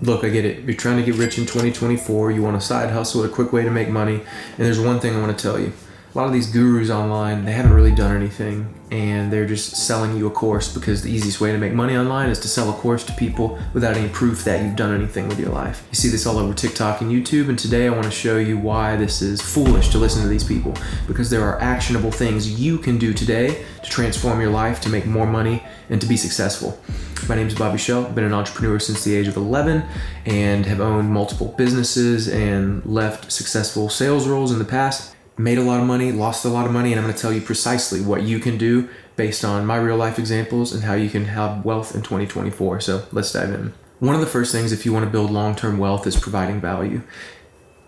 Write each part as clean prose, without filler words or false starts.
Look, I get it. You're trying to get rich in 2024. You want a side hustle, a quick way to make money. And there's one thing I want to tell you. A lot of these gurus online, they haven't really done anything, and they're just selling you a course because the easiest way to make money online is to sell a course to people without any proof that you've done anything with your life. You see this all over TikTok and YouTube, and today I want to show you why this is foolish to listen to these people, because there are actionable things you can do today to transform your life, to make more money, and to be successful. My name is Bobby Shell. I've been an entrepreneur since the age of 11 and have owned multiple businesses and left successful sales roles in the past. Made a lot of money, lost a lot of money, and I'm going to tell you precisely what you can do based on my real life examples and how you can have wealth in 2024. So let's dive in. One of the first things if you want to build long-term wealth is providing value.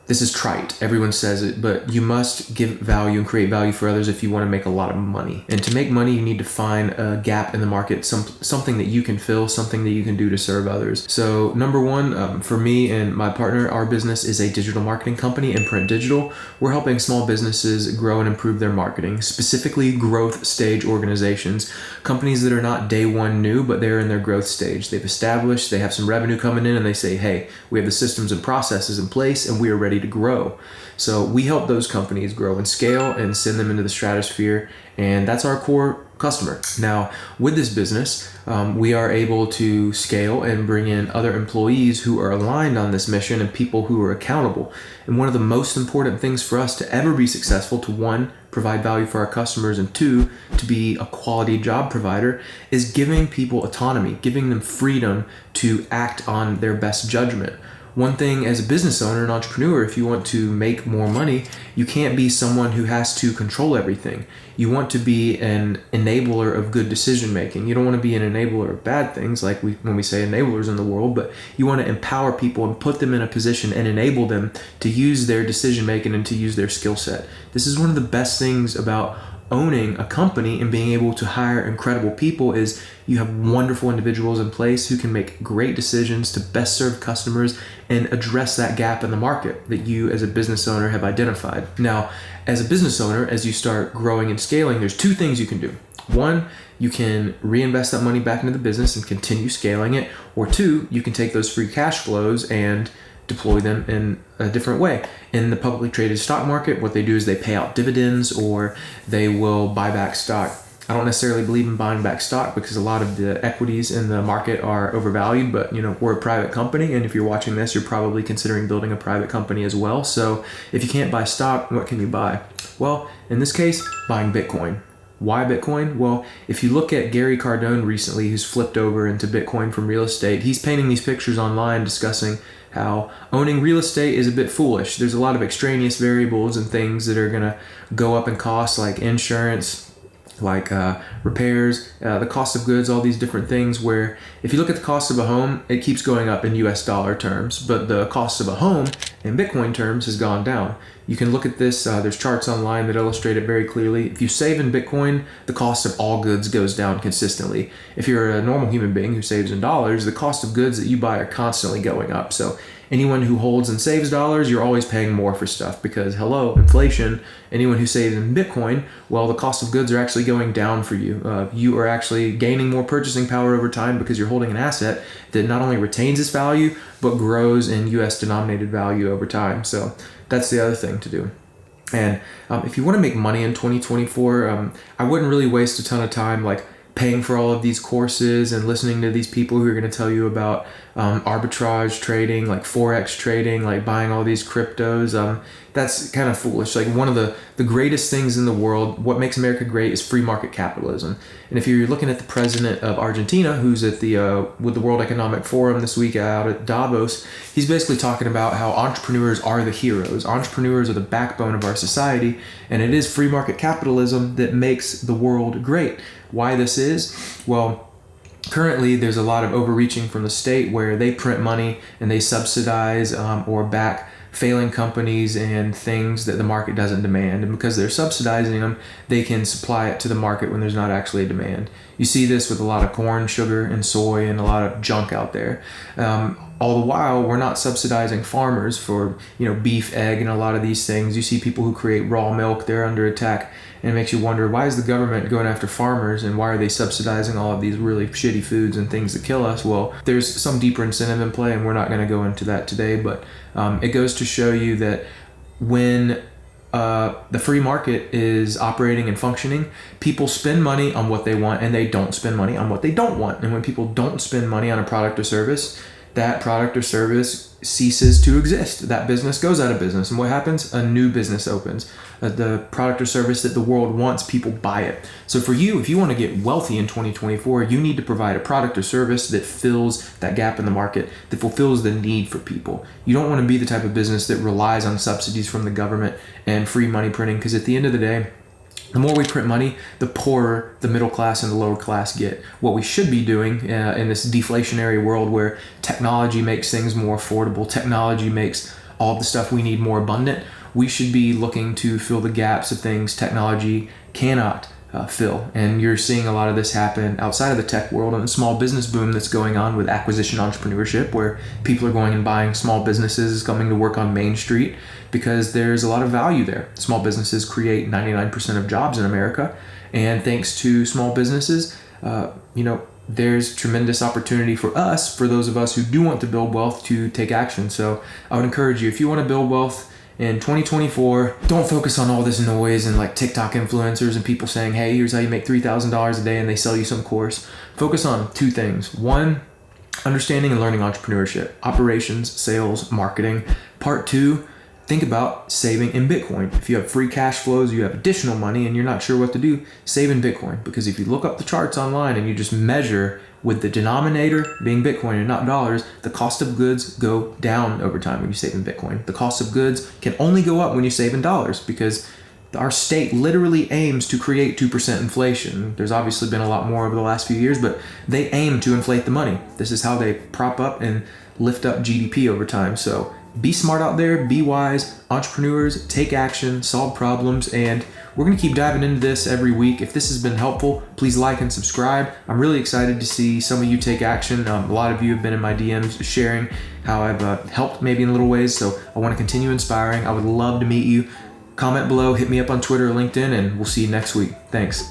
This is trite. Everyone says it, but you must give value and create value for others if you want to make a lot of money. And to make money, you need to find a gap in the market, something that you can fill, something that you can do to serve others. So number one, for me and my partner, our business is a digital marketing company, Imprint Digital. We're helping small businesses grow and improve their marketing, specifically growth stage organizations, companies that are not day one new, but they're in their growth stage. They've established, they have some revenue coming in, and they say, hey, we have the systems and processes in place, and we are ready to grow. So we help those companies grow and scale and send them into the stratosphere, and that's our core customer. Now, with this business, we are able to scale and bring in other employees who are aligned on this mission and people who are accountable. And one of the most important things for us to ever be successful, to one, provide value for our customers, and two, to be a quality job provider, is giving people autonomy, giving them freedom to act on their best judgment. One thing as a business owner, an entrepreneur, if you want to make more money, you can't be someone who has to control everything. You want to be an enabler of good decision making. You don't want to be an enabler of bad things, like when we say enablers in the world, but you want to empower people and put them in a position and enable them to use their decision making and to use their skill set. This is one of the best things about owning a company and being able to hire incredible people, is you have wonderful individuals in place who can make great decisions to best serve customers and address that gap in the market that you as a business owner have identified. Now, as a business owner, as you start growing and scaling, there's two things you can do. One, you can reinvest that money back into the business and continue scaling it. Or two, you can take those free cash flows and deploy them in a different way. In the publicly traded stock market, what they do is they pay out dividends, or they will buy back stock. I don't necessarily believe in buying back stock because a lot of the equities in the market are overvalued, but we're a private company, and if you're watching this, you're probably considering building a private company as well. So if you can't buy stock, what can you buy? Well, in this case, buying Bitcoin. Why Bitcoin? Well, if you look at Gary Cardone recently, who's flipped over into Bitcoin from real estate, he's painting these pictures online discussing how owning real estate is a bit foolish. There's a lot of extraneous variables and things that are going to go up in cost, like insurance, like repairs, the cost of goods, all these different things, where if you look at the cost of a home, it keeps going up in US dollar terms, but the cost of a home in Bitcoin terms has gone down. You can look at this, there's charts online that illustrate it very clearly. If you save in Bitcoin, the cost of all goods goes down consistently. If you're a normal human being who saves in dollars, the cost of goods that you buy are constantly going up. So anyone who holds and saves dollars, you're always paying more for stuff because, hello, inflation. Anyone who saves in Bitcoin, well, the cost of goods are actually going down for you. You are actually gaining more purchasing power over time because you're holding an asset that not only retains its value, but grows in US denominated value over time. So that's the other thing to do. And if you want to make money in 2024, I wouldn't really waste a ton of time like paying for all of these courses and listening to these people who are going to tell you about arbitrage trading, like Forex trading, like buying all these cryptos. That's kind of foolish. Like one of the greatest things in the world, what makes America great, is free market capitalism. And if you're looking at the president of Argentina, who's at the with the World Economic Forum this week out at Davos, he's basically talking about how entrepreneurs are the heroes. Entrepreneurs are the backbone of our society, and it is free market capitalism that makes the world great. Why this is? Well, currently there's a lot of overreaching from the state where they print money and they subsidize or back failing companies and things that the market doesn't demand. And because they're subsidizing them, they can supply it to the market when there's not actually a demand. You see this with a lot of corn, sugar, and soy, and a lot of junk out there. All the while, we're not subsidizing farmers for, beef, egg, and a lot of these things. You see people who create raw milk, they're under attack. And it makes you wonder, why is the government going after farmers, and why are they subsidizing all of these really shitty foods and things that kill us? Well, there's some deeper incentive in play, and we're not going to go into that today. But it goes to show you that when the free market is operating and functioning, people spend money on what they want, and they don't spend money on what they don't want. And when people don't spend money on a product or service, that product or service ceases to exist. That business goes out of business. And what happens? A new business opens. The product or service that the world wants, people buy it. So for you, if you want to get wealthy in 2024, you need to provide a product or service that fills that gap in the market, that fulfills the need for people. You don't want to be the type of business that relies on subsidies from the government and free money printing, because at the end of the day, the more we print money, the poorer the middle class and the lower class get. What we should be doing in this deflationary world where technology makes things more affordable, technology makes all the stuff we need more abundant, we should be looking to fill the gaps of things technology cannot fill. And you're seeing a lot of this happen outside of the tech world, and the small business boom that's going on with acquisition entrepreneurship, where people are going and buying small businesses, coming to work on Main Street, because there's a lot of value there. Small businesses create 99% of jobs in America, and thanks to small businesses, there's tremendous opportunity for us, for those of us who do want to build wealth, to take action. So I would encourage you, if you want to build wealth in 2024, don't focus on all this noise and like TikTok influencers and people saying, hey, here's how you make $3,000 a day, and they sell you some course. Focus on two things. One, understanding and learning entrepreneurship, operations, sales, marketing. Part two, think about saving in Bitcoin. If you have free cash flows, you have additional money, and you're not sure what to do, save in Bitcoin. Because if you look up the charts online and you just measure with the denominator being Bitcoin and not dollars, the cost of goods go down over time when you save in Bitcoin. The cost of goods can only go up when you save in dollars, because our state literally aims to create 2% inflation. There's obviously been a lot more over the last few years, but they aim to inflate the money. This is how they prop up and lift up GDP over time. So be smart out there, be wise, entrepreneurs, take action, solve problems, and we're going to keep diving into this every week. If this has been helpful, please like and subscribe. I'm really excited to see some of you take action. A lot of you have been in my DMs sharing how I've helped maybe in little ways, so I want to continue inspiring. I would love to meet you. Comment below, hit me up on Twitter or LinkedIn, and we'll see you next week. Thanks.